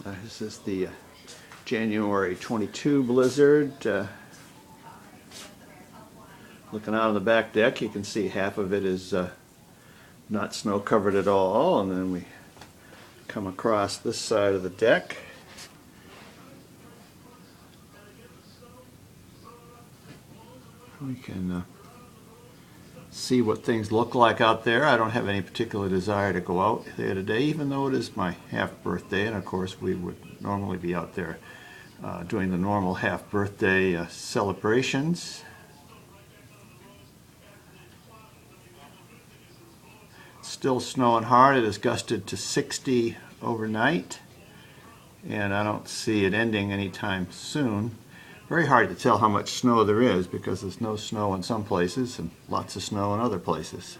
This is the January 22 blizzard. Looking out on the back deck, you can see half of it is not snow covered at all, and then we come across this side of the deck. We can see what things look like out there. I don't have any particular desire to go out there today, even though it is my half birthday, and of course we would normally be out there doing the normal half birthday celebrations. Still snowing hard. It has gusted to 60 overnight, and I don't see it ending anytime soon. Very hard to tell how much snow there is because there's no snow in some places and lots of snow in other places.